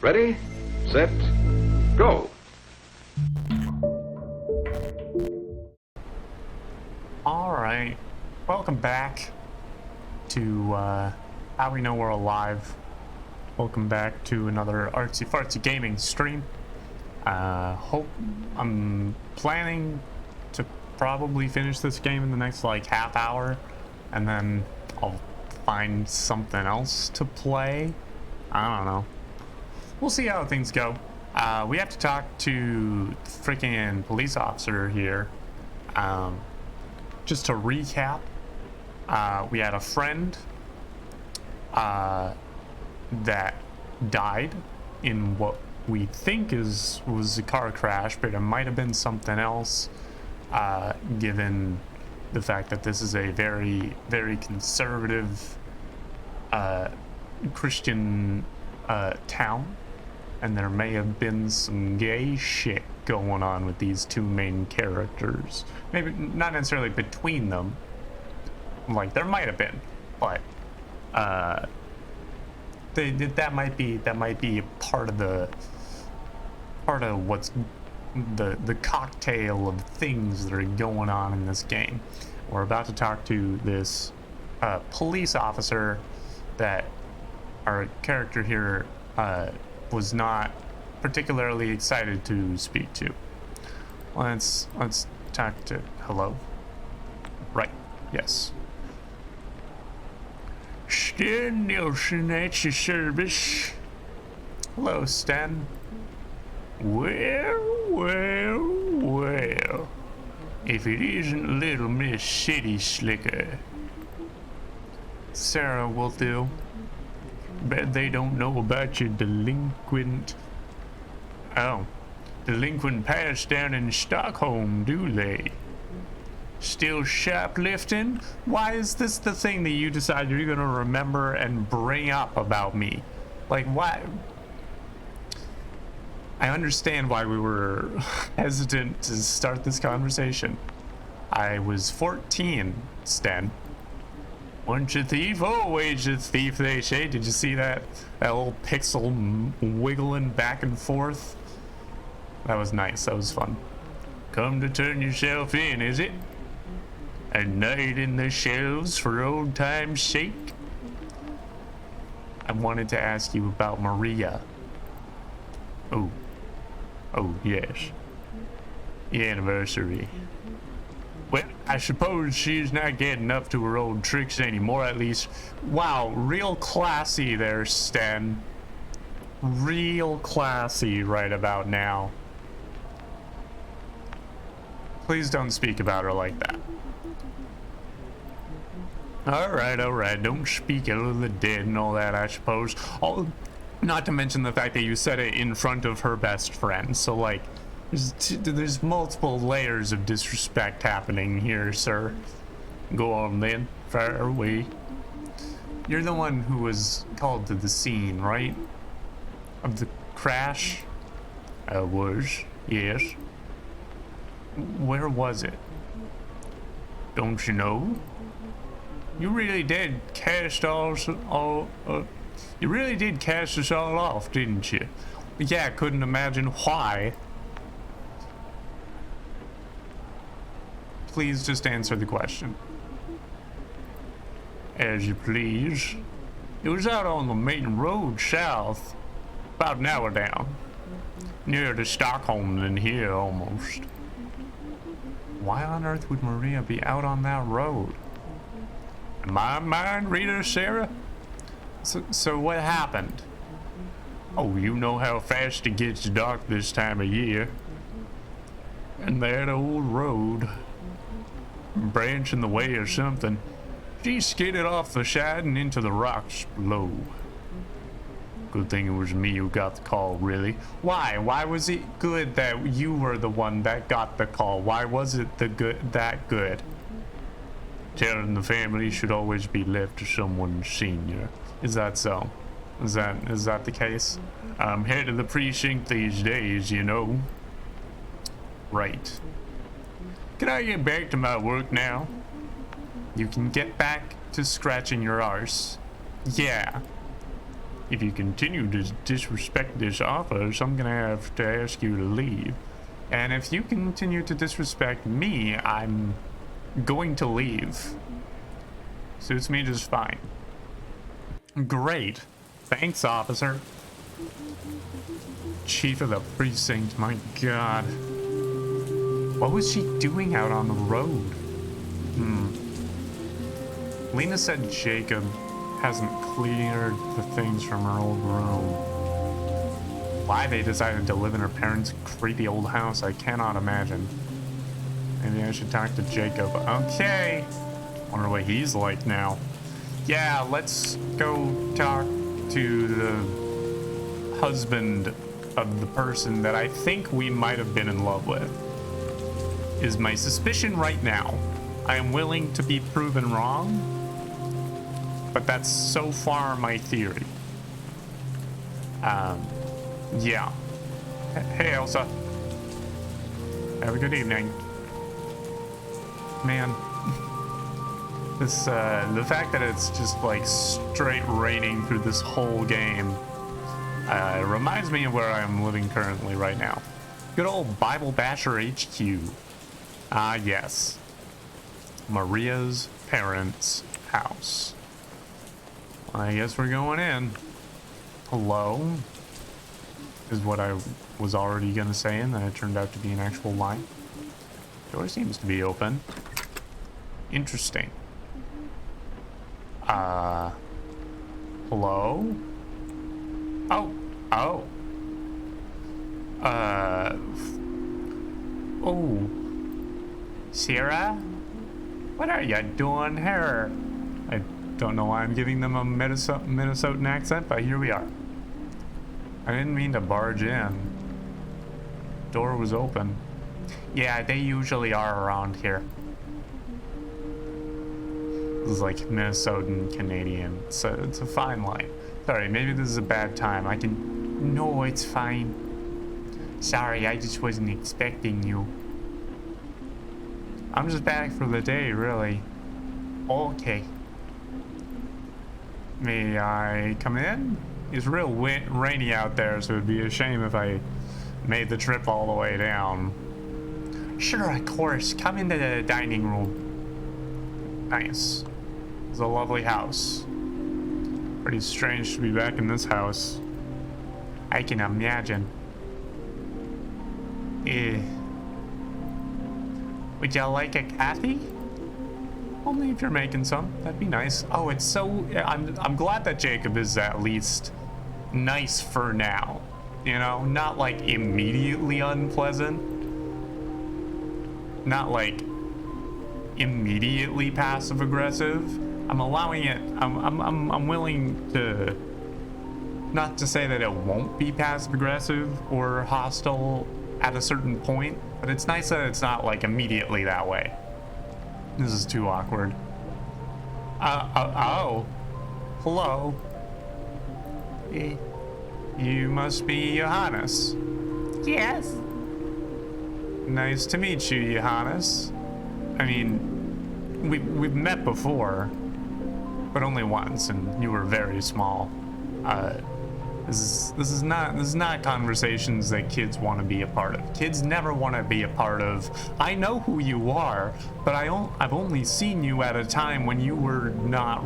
Ready, set, go. Alright, welcome back to How We Know We're Alive. Welcome back to another artsy fartsy gaming stream. I'm planning to probably finish this game in the next like half hour, and then I'll find something else to play. I don't know. We'll see how things go. We have to talk to the freaking police officer here. Just to recap, we had a friend that died in what we think was a car crash, but it might have been something else, given the fact that this is a very, very conservative Christian town, and there may have been some gay shit going on with these two main characters. Maybe not necessarily between them, like there might have been, but that might be part of what's the cocktail of things that are going on in this game. We're about to talk to this police officer that our character here was not particularly excited to speak to. Let's talk to... Hello? Right, yes. Stan Nielsen at your service. Hello, Stan. Well. If it isn't little Miss City Slicker. Sarah will do. Bet they don't know about your delinquent past down in Stockholm, do they? Still shoplifting? Why is this the thing that you decide you're gonna remember and bring up about me? Like, why? I understand why we were hesitant to start this conversation. I was 14, Stan. Once a thief, always a thief, they say. Did you see that little pixel wiggling back and forth? That was nice. That was fun. Come to turn yourself in, is it? A night in the shelves for old time's sake? I wanted to ask you about Maria. Oh, yes. The anniversary. Well, I suppose she's not getting up to her old tricks anymore, at least. Wow, real classy there, Stan. Real classy right about now. Please don't speak about her like that. Alright, don't speak ill of the dead and all that, I suppose. Not to mention the fact that you said it in front of her best friend, so like, there's multiple layers of disrespect happening here, sir. Go on then, fire away. You're the one who was called to the scene, right? Of the crash? I was, yes. Where was it? Don't you know? You really did cast you really did cast us all off, didn't you? Yeah, I couldn't imagine why. Please just answer the question. As you please. It was out on the main road south, about an hour down. Nearer to Stockholm than here, almost. Why on earth would Maria be out on that road? Am I mind reader, Sarah? So what happened? Oh, you know how fast it gets dark this time of year. And that old road, branch in the way or something, she skidded off the side and into the rocks below. Good thing it was me who got the call, really. Why? Why was it good that you were the one that got the call? Why was it that good? Telling the family should always be left to someone senior. Is that so? Is that the case? I'm head of the precinct these days, you know. Right. Can I get back to my work now? You can get back to scratching your arse. Yeah. If you continue to disrespect this office, I'm gonna have to ask you to leave. And if you continue to disrespect me, I'm going to leave. Suits me just fine. Great. Thanks, officer. Chief of the precinct, my god. What was she doing out on the road? Lena said Jacob hasn't cleared the things from her old room. Why they decided to live in her parents' creepy old house, I cannot imagine. Maybe I should talk to Jacob. Okay. Wonder what he's like now. Yeah, let's go talk to the husband of the person that I think we might have been in love with. Is my suspicion right now. I am willing to be proven wrong, but that's so far my theory. Yeah. Hey, Elsa. Have a good evening. Man, this, the fact that it's just like straight raining through this whole game, reminds me of where I'm living currently right now. Good old Bible Basher HQ. Ah, yes. Maria's parents' house. I guess we're going in. Hello? Is what I was already gonna say, and then it turned out to be an actual line. Door seems to be open. Interesting. Hello? Oh. Oh. Oh. Sarah? What are you doing here? I don't know why I'm giving them a Minnesotan accent, but here we are. I didn't mean to barge in. Door was open. Yeah, they usually are around here. This is like Minnesotan Canadian. So it's a fine line. Sorry, maybe this is a bad time. I can... No, it's fine. Sorry, I just wasn't expecting you. I'm just back for the day, really. Okay. May I come in? It's real rainy out there, so it'd be a shame if I made the trip all the way down. Sure, of course. Come into the dining room. Nice. It's a lovely house. Pretty strange to be back in this house. I can imagine. Would y'all like a coffee? Only if you're making some. That'd be nice. Oh, it's so... I'm glad that Jacob is at least nice for now. You know? Not like immediately unpleasant. Not like immediately passive aggressive. I'm allowing it. I'm willing to... Not to say that it won't be passive aggressive or hostile at a certain point, but it's nice that it's not like immediately that way. This is too awkward. Oh. Hello. You must be Johannes. Yes. Nice to meet you, Johannes. I mean, we've met before, but only once, and you were very small. This is not conversations that kids want to be a part of. Kids never want to be a part of. I know who you are, but I've only seen you at a time when you were not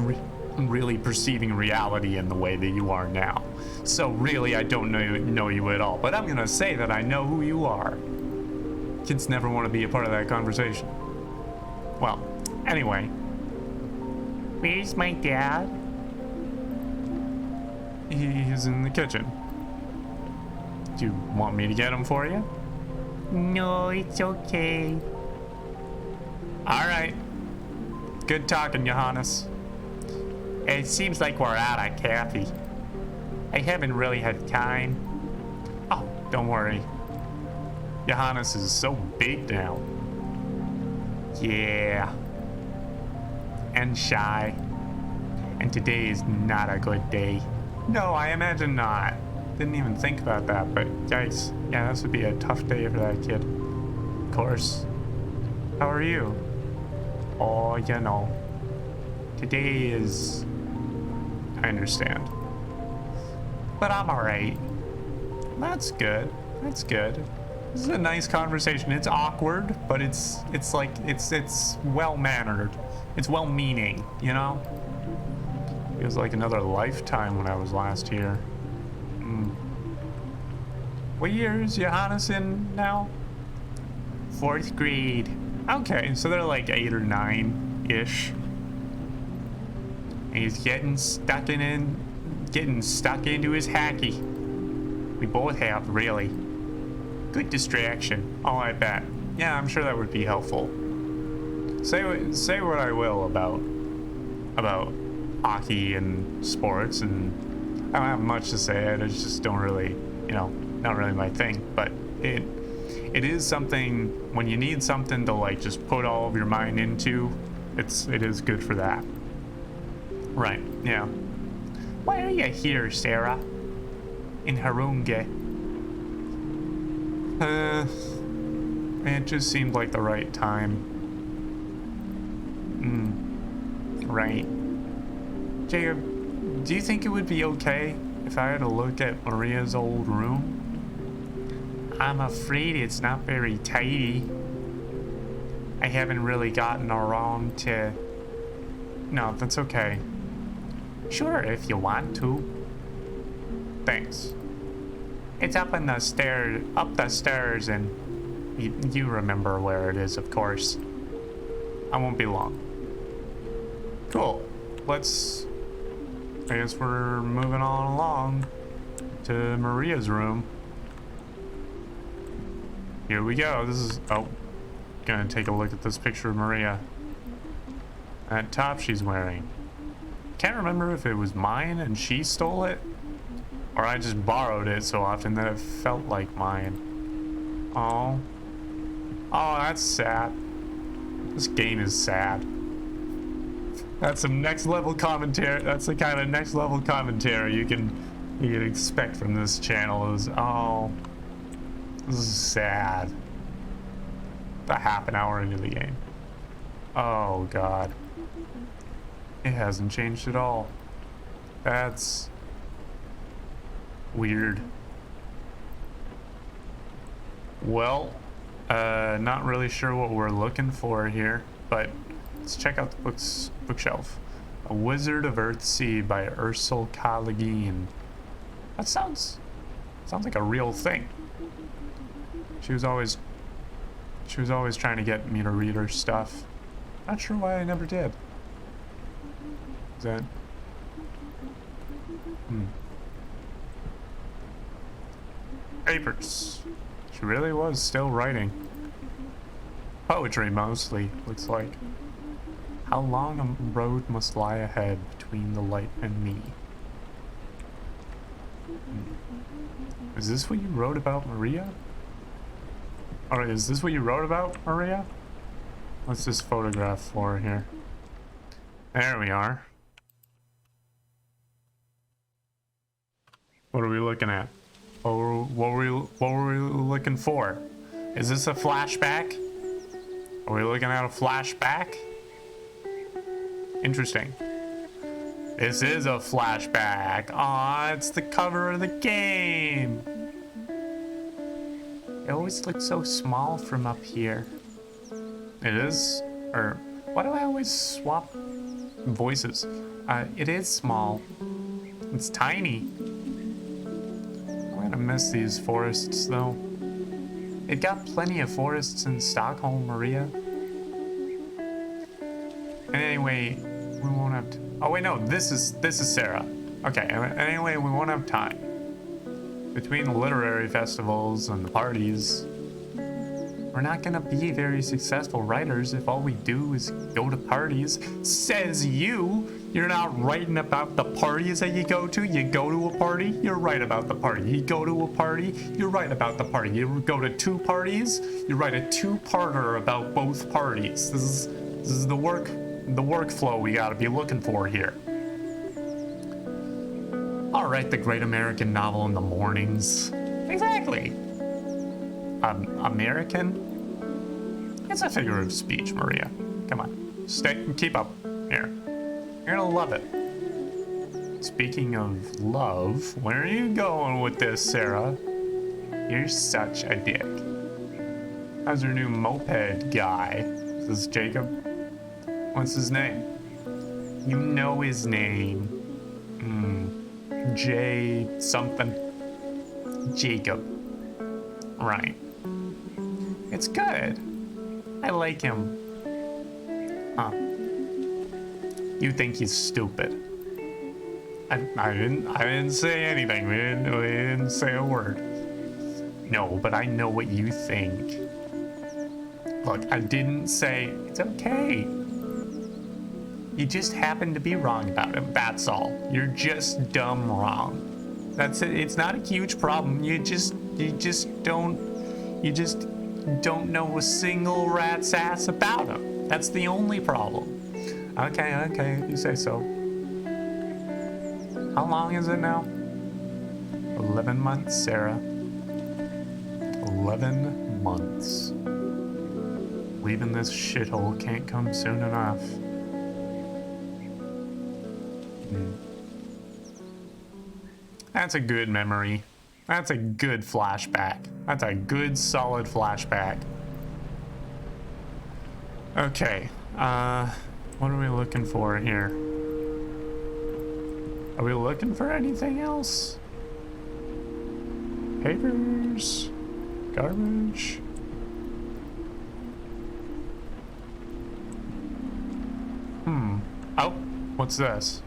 really perceiving reality in the way that you are now. So really, I don't know you at all. But I'm gonna say that I know who you are. Kids never want to be a part of that conversation. Well, anyway. Where's my dad? He's in the kitchen. Do you want me to get him for you? No, it's okay. Alright. Good talking, Johannes. It seems like we're out of coffee. I haven't really had time. Oh, don't worry. Johannes is so big now. Yeah. And shy. And today is not a good day. No, I imagine not. Didn't even think about that, but yikes. Yeah, this would be a tough day for that kid. Of course. How are you? Oh, you know. Today is... I understand. but I'm alright. That's good. That's good. This is a nice conversation. It's awkward, but it's like it's well mannered. It's well meaning, you know? It was like another lifetime when I was last here. What year is Johannes in now? 4th grade. Okay, so they're like 8 or 9-ish. And he's getting stuck into his hacky. We both have, really. Good distraction. Oh, I bet. Yeah, I'm sure that would be helpful. Say what I will about hockey and sports, and I don't have much to say. I just don't really, you know, not really my thing. But it is something when you need something to like just put all of your mind into. It is good for that. Right? Yeah. Why are you here, Sarah? In Harunge? It just seemed like the right time. Right. Jacob, do you think it would be okay if I had a look at Maria's old room? I'm afraid it's not very tidy. I haven't really gotten around to... No, that's okay. Sure, if you want to. Thanks. It's up the stairs, and you remember where it is, of course. I won't be long. Cool. I guess we're moving on along to Maria's room. Here we go. This is, gonna take a look at this picture of Maria. That top she's wearing. Can't remember if it was mine and she stole it, or I just borrowed it so often that it felt like mine. Oh, that's sad. This game is sad. That's some next level commentary. That's the kind of next level commentary you can expect from this channel. Is this is sad. About half an hour into the game. Oh god. It hasn't changed at all. That's weird. Well, not really sure what we're looking for here, but let's check out the bookshelf. A Wizard of Earthsea by Ursula K. Le Guin. That sounds like a real thing. She was always trying to get me to read her stuff. Not sure why I never did. Is that... Papers. She really was still writing. Poetry mostly, looks like. How long a road must lie ahead between the light and me. Is this what you wrote about Maria? Or is this what you wrote about Maria? What's this photograph for here? There we are. What are we looking at? What were we looking for? Is this a flashback? Are we looking at a flashback? Interesting. This is a flashback. Aw, it's the cover of the game. It always looks so small from up here. It is? Or why do I always swap voices? It is small. It's tiny. I'm gonna miss these forests though. It got plenty of forests in Stockholm, Maria. And anyway, we won't have to... Oh wait, no, this is Sarah. Okay, anyway, we won't have time. Between the literary festivals and the parties, we're not gonna be very successful writers if all we do is go to parties. Says you! You're not writing about the parties that you go to. You go to a party, you're right about the party. You go to a party, you're right about the party. You go to 2 parties, you write a 2-parter about both parties. This is the workflow we gotta be looking for here. I'll write the great American novel in the mornings. Exactly. American? It's a figure of speech, Maria. Come on, keep up. Here. You're gonna love it. Speaking of love, where are you going with this, Sarah? You're such a dick. How's your new moped guy? Is this Jacob? What's his name? You know his name. J something. Jacob. Right. It's good. I like him. Huh. You think he's stupid. I didn't say anything. We didn't say a word. No, but I know what you think. Look, I didn't say it's okay. You just happen to be wrong about him. That's all. You're just dumb wrong. That's it. It's not a huge problem. You just don't know a single rat's ass about him. That's the only problem. Okay, if you say so. How long is it now? 11 months, Sarah. 11 months. Leaving this shithole can't come soon enough. That's a good memory. That's a good flashback. That's a good, solid flashback. Okay, what are we looking for here? Are we looking for anything else? Papers? Garbage? Oh, what's this?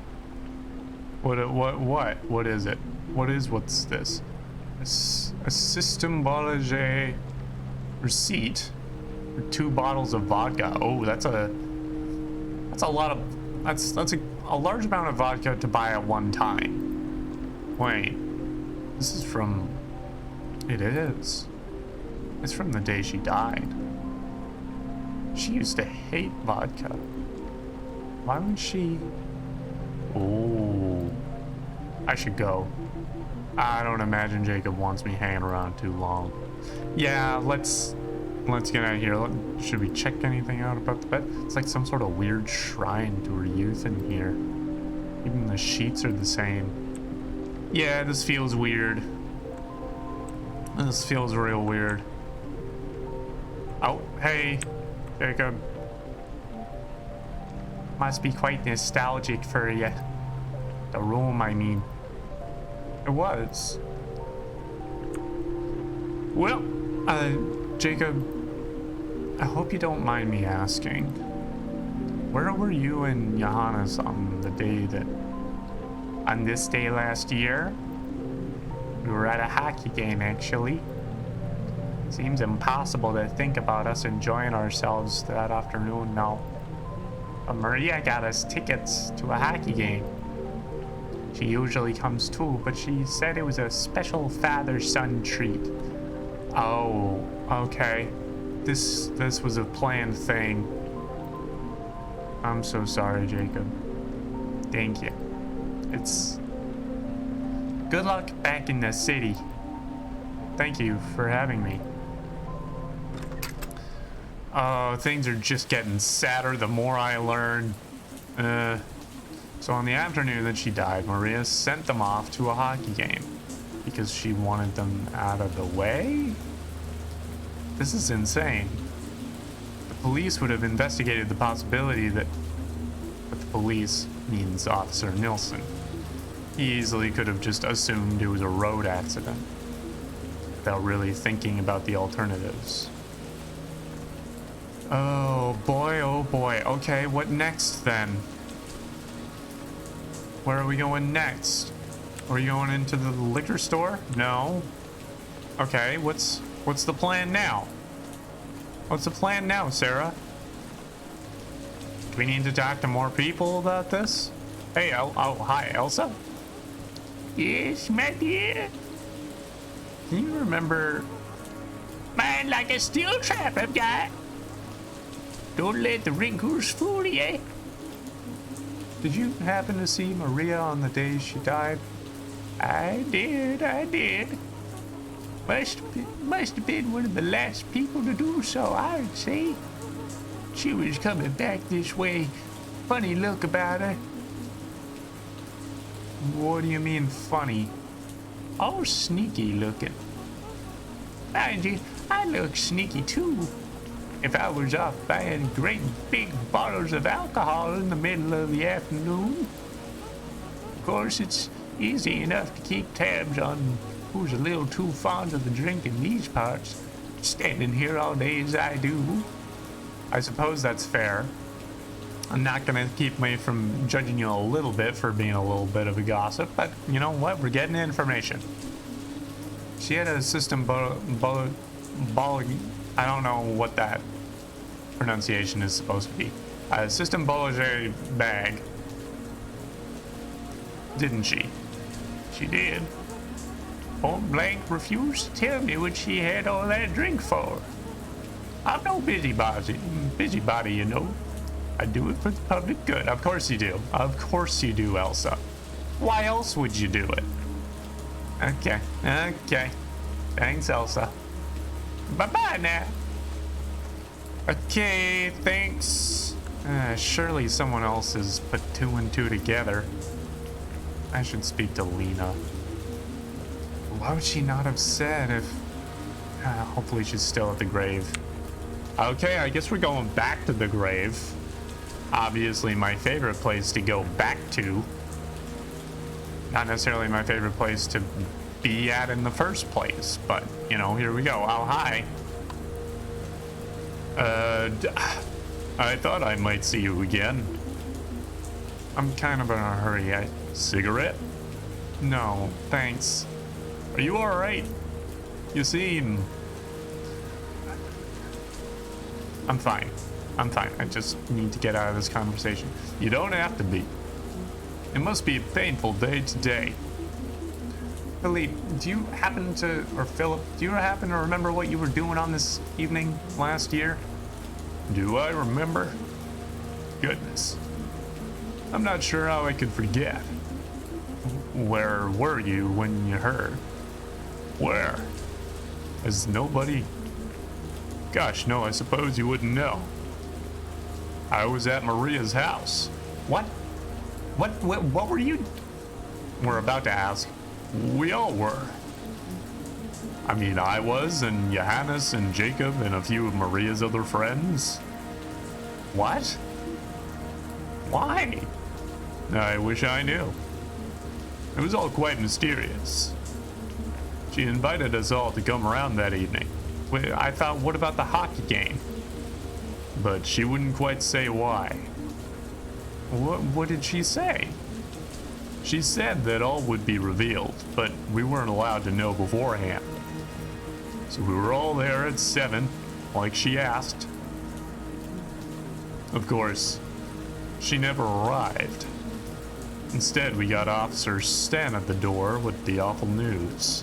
What is it? What's this? A system Bolliger receipt for 2 bottles of vodka. Oh, that's a lot of, that's a large amount of vodka to buy at one time. Wait, this is from, it is. It's from the day she died. She used to hate vodka. Why would she? Oh, I should go. I don't imagine Jacob wants me hanging around too long. Yeah, let's get out of here. Should we check anything out about the bed? It's like some sort of weird shrine to her youth in here. Even the sheets are the same. Yeah, this feels weird. This feels real weird. Oh, hey, Jacob. Must be quite nostalgic for you. The room, I mean. It was. Well, Jacob, I hope you don't mind me asking. Where were you and Johannes on the day that... On this day last year? We were at a hockey game, actually. Seems impossible to think about us enjoying ourselves that afternoon now. But Maria got us tickets to a hockey game. She usually comes too, but she said it was a special father-son treat. Oh, okay. This was a planned thing. I'm so sorry, Jacob. Thank you. It's... Good luck back in the city. Thank you for having me. Oh, things are just getting sadder the more I learn. So on the afternoon that she died, Maria sent them off to a hockey game because she wanted them out of the way? This is insane. The police would have investigated the possibility that... But the police means Officer Nilsson. He easily could have just assumed it was a road accident without really thinking about the alternatives. Oh boy, oh boy. Okay, what next then? Where are we going next? Are we going into the liquor store? No. Okay, what's the plan now? What's the plan now, Sarah? Do we need to talk to more people about this? Hey, hi, Elsa? Yes, my dear. Can you remember... Mind like a steel trap I've got. Don't let the wrinkles fool you. Did you happen to see Maria on the day she died? I did. Must have been one of the last people to do so, I would say. She was coming back this way. Funny look about her. What do you mean funny? Oh, sneaky looking. Mind you, I look sneaky too. If I was off buying great big bottles of alcohol in the middle of the afternoon. Of course, it's easy enough to keep tabs on who's a little too fond of the drink in these parts, standing here all day as I do. I suppose that's fair. I'm not gonna keep me from judging you a little bit for being a little bit of a gossip, but you know what? We're getting information. She had a system I don't know what that pronunciation is supposed to be. A system Bollinger bag. Didn't she? She did. Point blank refused to tell me what she had all that drink for. I'm no busybody, you know. I do it for the public good. Of course you do. Of course you do, Elsa. Why else would you do it? Okay. Thanks, Elsa. Bye-bye now. Okay, thanks. Surely someone else has put 2 and 2 together. I should speak to Lena. Why would she not have said if... hopefully she's still at the grave. Okay, I guess we're going back to the grave. Obviously my favorite place to go back to. Not necessarily my favorite place to be at in the first place, but, you know, here we go. Oh, hi. I thought I might see you again. I'm kind of in a hurry. Cigarette? No, thanks. Are you alright? You seem... I'm fine. I just need to get out of this conversation. You don't have to be. It must be a painful day today. Philippe, do you happen to, or Philip, do you happen to remember what you were doing on this evening last year? Do I remember? Goodness. I'm not sure how I could forget. Where were you when you heard? Where? As nobody... Gosh, no, I suppose you wouldn't know. I was at Maria's house. What? What were you... We're about to ask. We all were. I mean, I was, and Johannes, and Jacob, and a few of Maria's other friends. What? Why? I wish I knew. It was all quite mysterious. She invited us all to come around that evening. I thought, what about the hockey game? But she wouldn't quite say why. What did she say? She said that all would be revealed, but we weren't allowed to know beforehand. So we were all there at 7, like she asked. Of course, she never arrived. Instead, we got Officer Stan at the door with the awful news.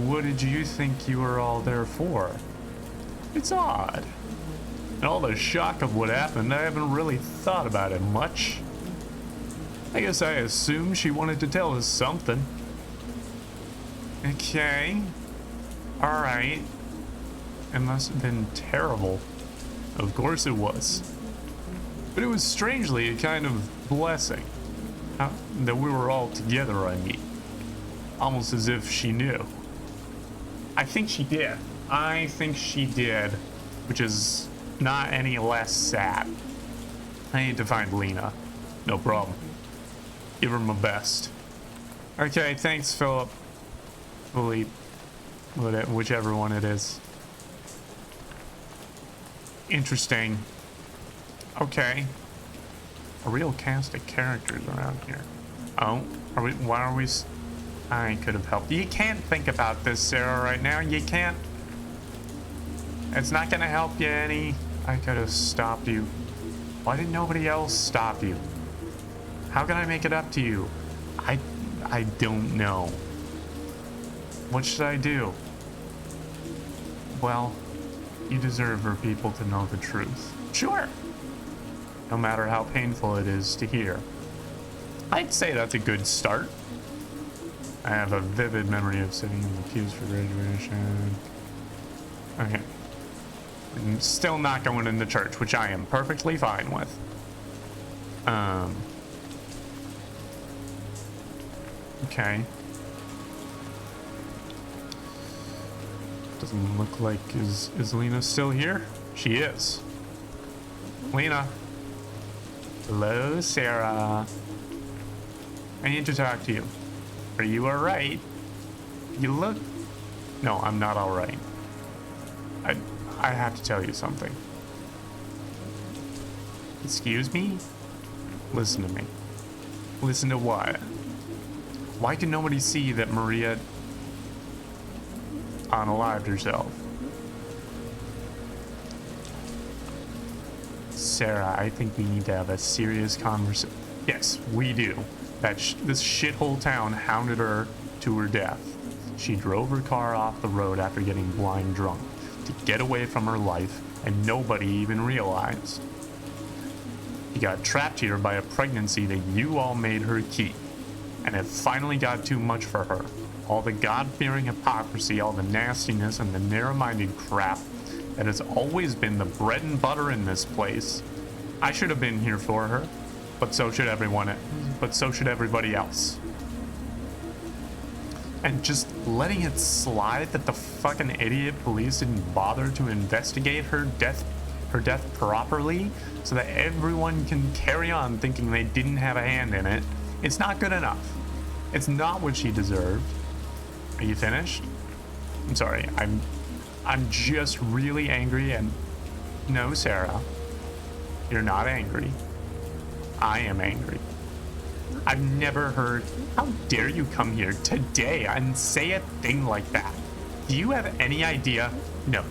What did you think you were all there for? It's odd. In all the shock of what happened, I haven't really thought about it much. I guess I assumed she wanted to tell us something. Okay. Alright. It must have been terrible. Of course it was. But it was strangely a kind of blessing. That we were all together, I mean. Almost as if she knew. I think she did. I think she did. Which is not any less sad. I need to find Lena. No problem. Give her my best. Okay, thanks, Philip. Philippe. Whichever one it is. Interesting. Okay. A real cast of characters around here. Oh, why are we... I could have helped. You can't think about this, Sarah, right now. You can't. It's not gonna help you any. I could have stopped you. Why did nobody else stop you? How can I make it up to you? I don't know. What should I do? Well, you deserve for people to know the truth. Sure. No matter how painful it is to hear. I'd say that's a good start. I have a vivid memory of sitting in the pews for graduation. Okay. I'm still not going into church, which I am perfectly fine with. Okay. Doesn't look like... Is Lena still here? She is. Lena. Hello, Sarah. I need to talk to you. Are you alright? You look... No, I'm not alright. I have to tell you something. Excuse me? Listen to me. Listen to what? Why can nobody see that Maria unalived herself? Sarah, I think we need to have a serious conversation. Yes, we do. This shithole town hounded her to her death. She drove her car off the road after getting blind drunk to get away from her life, and nobody even realized. She got trapped here by a pregnancy that you all made her keep, and it finally got too much for her. All the God-fearing hypocrisy, all the nastiness, and the narrow-minded crap that has always been the bread and butter in this place. I should have been here for her, but so should everybody else. And just letting it slide that the fucking idiot police didn't bother to investigate her death properly so that everyone can carry on thinking they didn't have a hand in it, it's not good enough. It's not what she deserved. Are you finished? I'm sorry, I'm just really angry. And no, Sarah, you're not angry. I am angry. I've never heard... How dare you come here today and say a thing like that? Do you have any idea? No.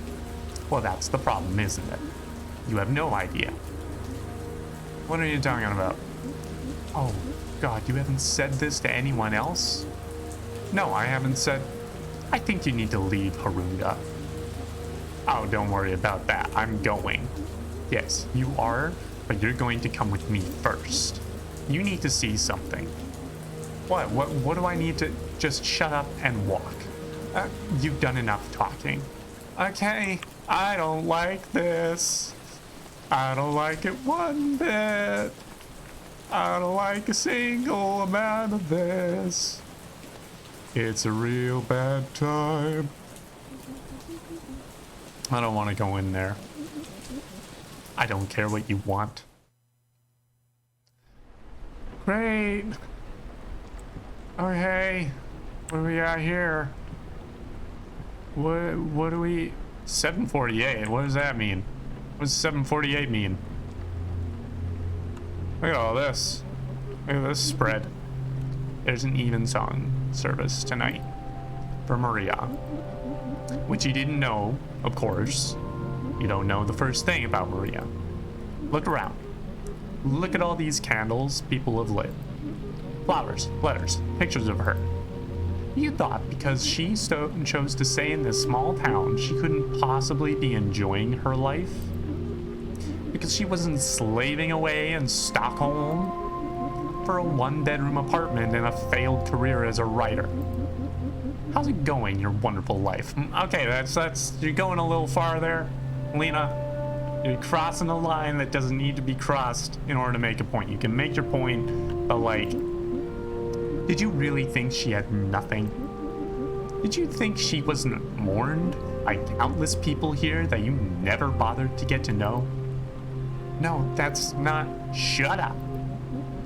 Well, that's the problem, isn't it? You have no idea. What are you talking about? Oh, God, you haven't said this to anyone else? No, I haven't said... I think you need to leave, Harunga. Oh, don't worry about that. I'm going. Yes, you are, but you're going to come with me first. You need to see something. What do I need to... Just shut up and walk. You've done enough talking. Okay, I don't like this. I don't like it one bit. I don't like a single amount of this. It's a real bad time. I don't want to go in there. I don't care what you want. Great. Okay. What do we got here? What do we... 748. What does that mean? What does 748 mean? Look at all this. Look at this spread. There's an evensong service tonight for Maria, which you didn't know, of course. You don't know the first thing about Maria. Look around. Look at all these candles people have lit. Flowers, letters, pictures of her. You thought because she chose to stay in this small town, she couldn't possibly be enjoying her life? Because she wasn't slaving away in Stockholm for a one-bedroom apartment and a failed career as a writer. How's it going, your wonderful life? Okay, that's you're going a little far there, Lena. You're crossing a line that doesn't need to be crossed in order to make a point. You can make your point, but like, did you really think she had nothing? Did you think she wasn't mourned by countless people here that you never bothered to get to know? No, that's not... Shut up.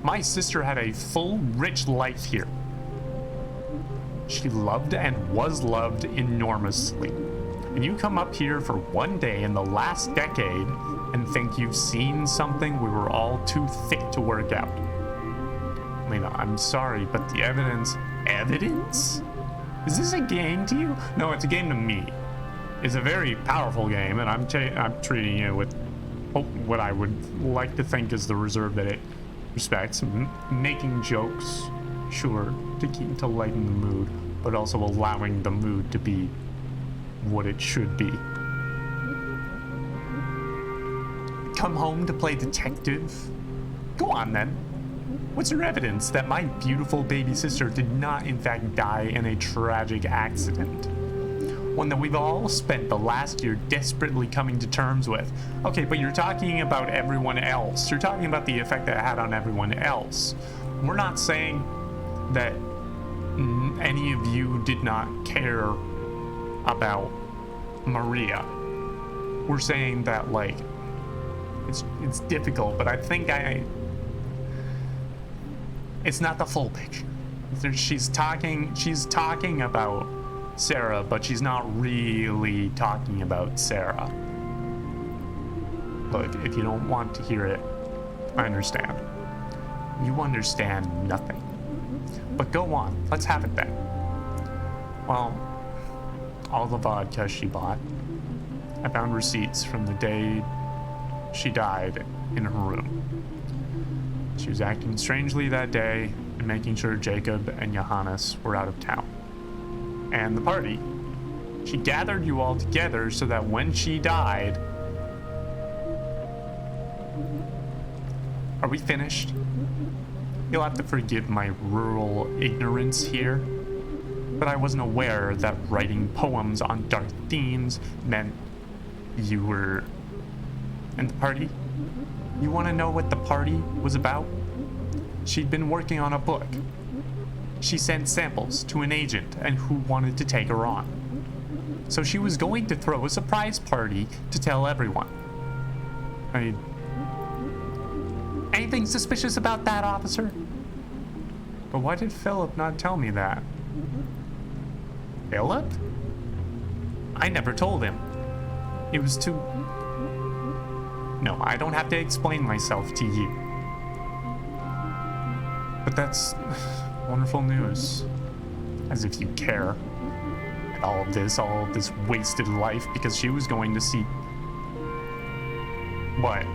My sister had a full, rich life here. She loved and was loved enormously. And you come up here for one day in the last decade and think you've seen something we were all too thick to work out. Lena, I'm sorry, but the evidence... Evidence? Is this a game to you? No, it's a game to me. It's a very powerful game, and I'm treating it with what I would like to think is the reserve that it respects. Making jokes, sure, to lighten the mood, but also allowing the mood to be what it should be. Come home to play detective? Go on then. What's your evidence that my beautiful baby sister did not in fact die in a tragic accident? One that we've all spent the last year desperately coming to terms with. Okay, but you're talking about everyone else. You're talking about the effect that it had on everyone else. We're not saying that any of you did not care about Maria. We're saying that, like, it's difficult, but I think it's not the full picture. She's talking about Sarah, but she's not really talking about Sarah. Look, if you don't want to hear it, I understand. You understand nothing. But go on, let's have it then. Well, all the vodka she bought, I found receipts from the day she died in her room. She was acting strangely that day and making sure Jacob and Johannes were out of town. And the party, she gathered you all together so that when she died... Are we finished? You'll have to forgive my rural ignorance here, but I wasn't aware that writing poems on dark themes meant you were... And the party? You want to know what the party was about? She'd been working on a book. She sent samples to an agent and who wanted to take her on. So she was going to throw a surprise party to tell everyone. Anything suspicious about that, officer? But why did Philip not tell me that? Philip? I never told him. It was too... No, I don't have to explain myself to you. But that's wonderful news. As if you care. And all of this wasted life because she was going to see... What?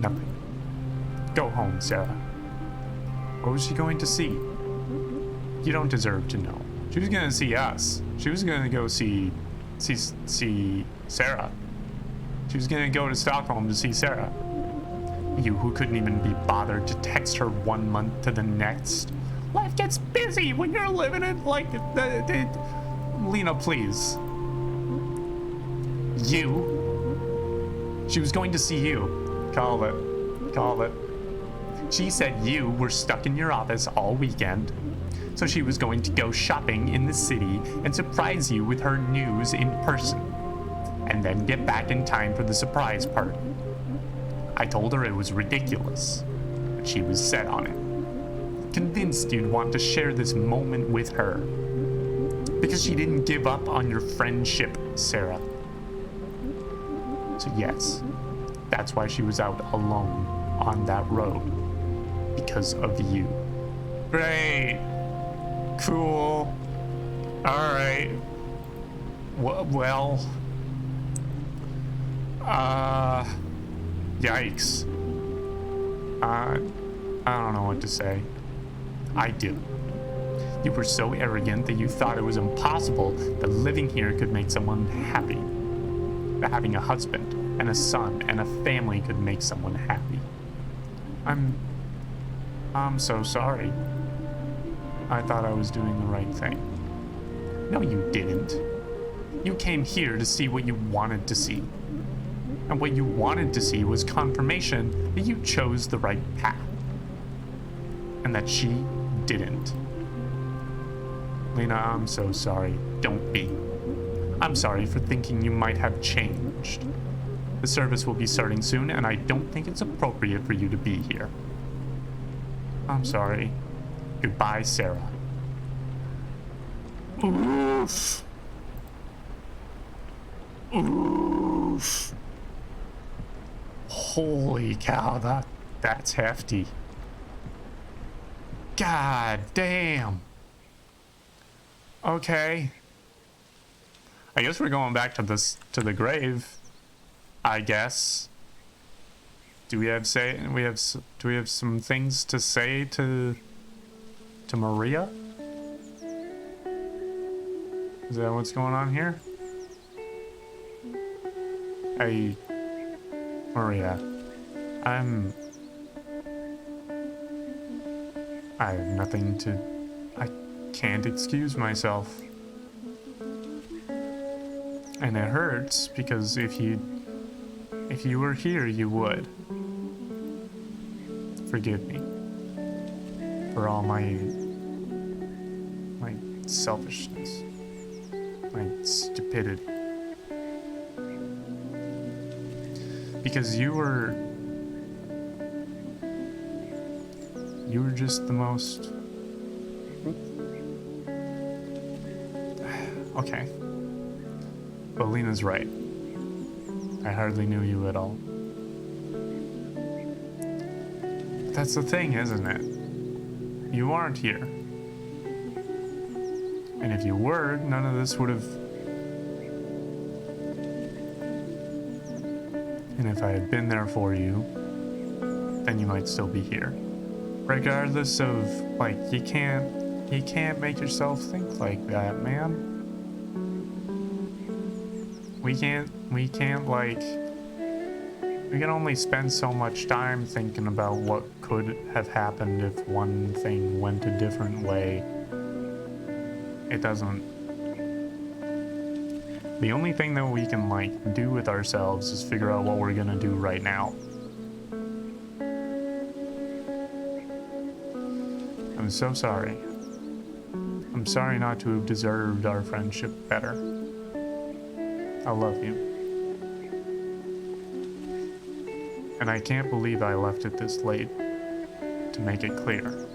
Nothing. Go home, Sarah. What was she going to see? You don't deserve to know. She was going to see us. She was going to go see Sarah. She was going to go to Stockholm to see Sarah. You who couldn't even be bothered to text her 1 month to the next. Life gets busy when you're living it like... Lena, please. You. She was going to see you. Call it. She said you were stuck in your office all weekend. So she was going to go shopping in the city and surprise you with her news in person. And then get back in time for the surprise party. I told her it was ridiculous, but she was set on it. Convinced you'd want to share this moment with her. Because she didn't give up on your friendship, Sarah. So yes, that's why she was out alone on that road. Because of you. Great. Cool. Alright. Well... Yikes. I don't know what to say. I do. You were so arrogant that you thought it was impossible that living here could make someone happy. That having a husband and a son and a family could make someone happy. I'm so sorry. I thought I was doing the right thing. No, you didn't. You came here to see what you wanted to see. And what you wanted to see was confirmation that you chose the right path. And that she didn't. Lena, I'm so sorry. Don't be. I'm sorry for thinking you might have changed. The service will be starting soon, and I don't think it's appropriate for you to be here. I'm sorry. Goodbye, Sarah. Oof. Oof. Holy cow, that's hefty. God damn. Okay. I guess we're going back to the grave. I guess. Do we have some things to say to Maria? Is that what's going on here? Hey, Maria, I have nothing to... I can't excuse myself. And it hurts because if you were here, you would. forgive me for all my selfishness, my stupidity. Because you were just the most... Okay. But Lena's right. I hardly knew you at all. But that's the thing, isn't it? You aren't here. And if you were, none of this would have... And if I had been there for you, then you might still be here. Regardless of, like, you can't make yourself think like that, man. We can't, like... We can only spend so much time thinking about what could have happened if one thing went a different way. It doesn't... The only thing that we can, like, do with ourselves is figure out what we're gonna do right now. I'm so sorry. I'm sorry not to have deserved our friendship better. I love you. And I can't believe I left it this late to make it clear.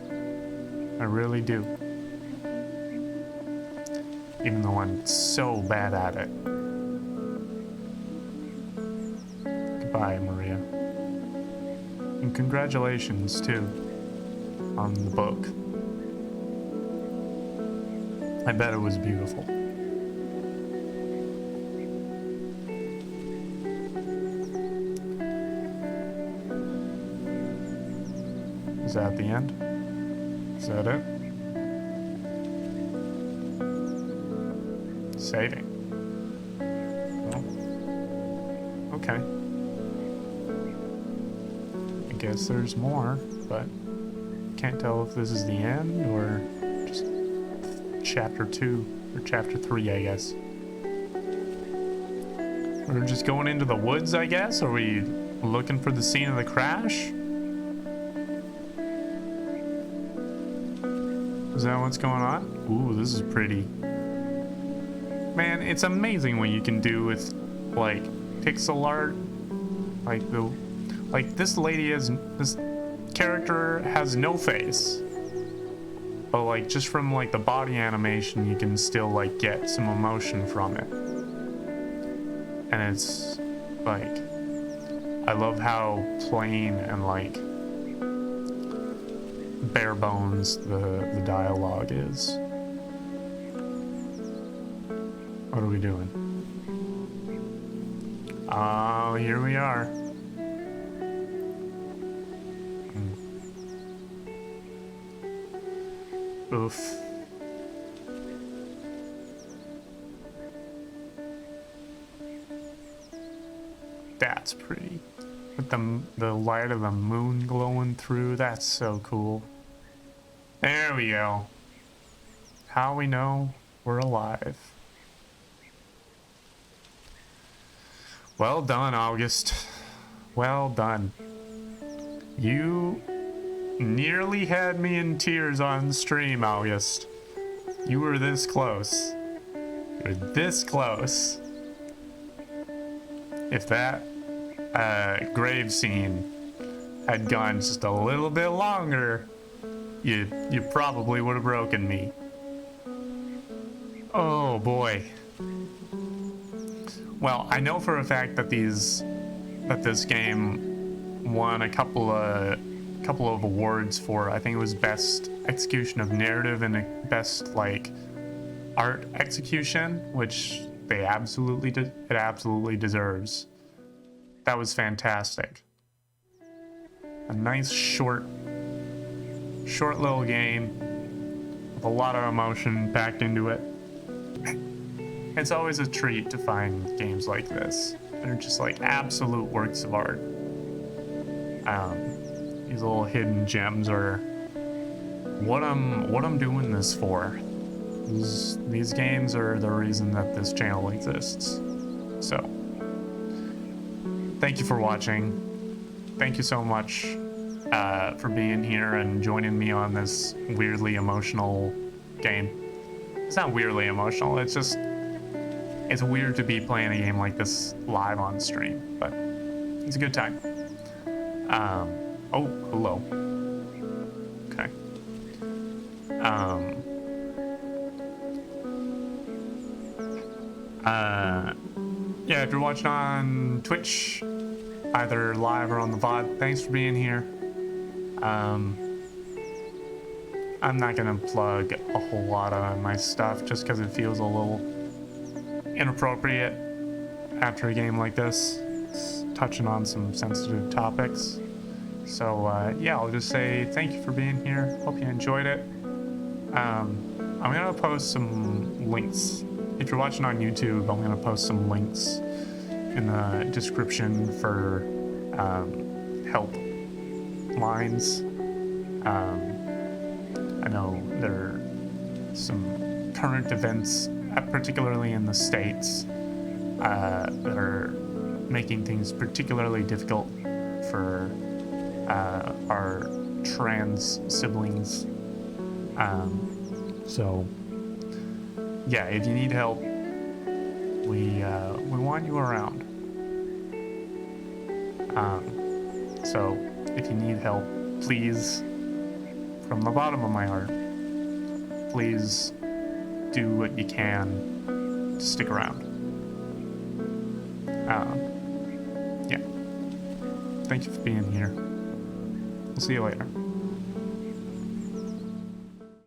I really do. Even though I'm so bad at it. Goodbye, Maria. And congratulations, too, on the book. I bet it was beautiful. Is that the end? Is that it? Saving. Well, okay. I guess there's more, but can't tell if this is the end or just chapter 2 or chapter 3, I guess. We're just going into the woods, I guess? Are we looking for the scene of the crash? Is that what's going on? Ooh, this is pretty. Man, it's amazing what you can do with, like, pixel art. Like this lady this character has no face. But, like, just from, like, the body animation, you can still, like, get some emotion from it. And it's, like, I love how plain and, like, bare bones the dialogue is. What are we doing? Oh, here we are. Oof. That's pretty. With the light of the moon glowing through, that's so cool. There we go. How we know we're alive. Well done, August. Well done. You nearly had me in tears on stream, August. You were this close. You were this close. If that grave scene had gone just a little bit longer, you probably would have broken me. Oh boy. Well, I know for a fact that this game won a couple of awards for, I think it was best execution of narrative and best, like, art execution, which it absolutely deserves. That was fantastic. A nice short little game with a lot of emotion packed into it. It's always a treat to find games like this. They're just like absolute works of art. These little hidden gems are what I'm doing this for. These games are the reason that this channel exists. So, thank you for watching. Thank you so much for being here and joining me on this weirdly emotional game. It's not weirdly emotional, it's just, it's weird to be playing a game like this live on stream, but it's a good time. Oh, hello. Okay. Yeah, if you're watching on Twitch, either live or on the VOD, thanks for being here. I'm not gonna plug a whole lot of my stuff just because it feels a little inappropriate after a game like this. It's touching on some sensitive topics. So yeah, I'll just say thank you for being here. Hope you enjoyed it. I'm gonna post some links. If you're watching on YouTube, I'm gonna post some links in the description for help lines. I know there are some current events, particularly in the States, that are making things particularly difficult for our trans siblings. So yeah, if you need help, we want you around. So if you need help, please, from the bottom of my heart, please do what you can to stick around. Yeah. Thank you for being here. We'll see you later.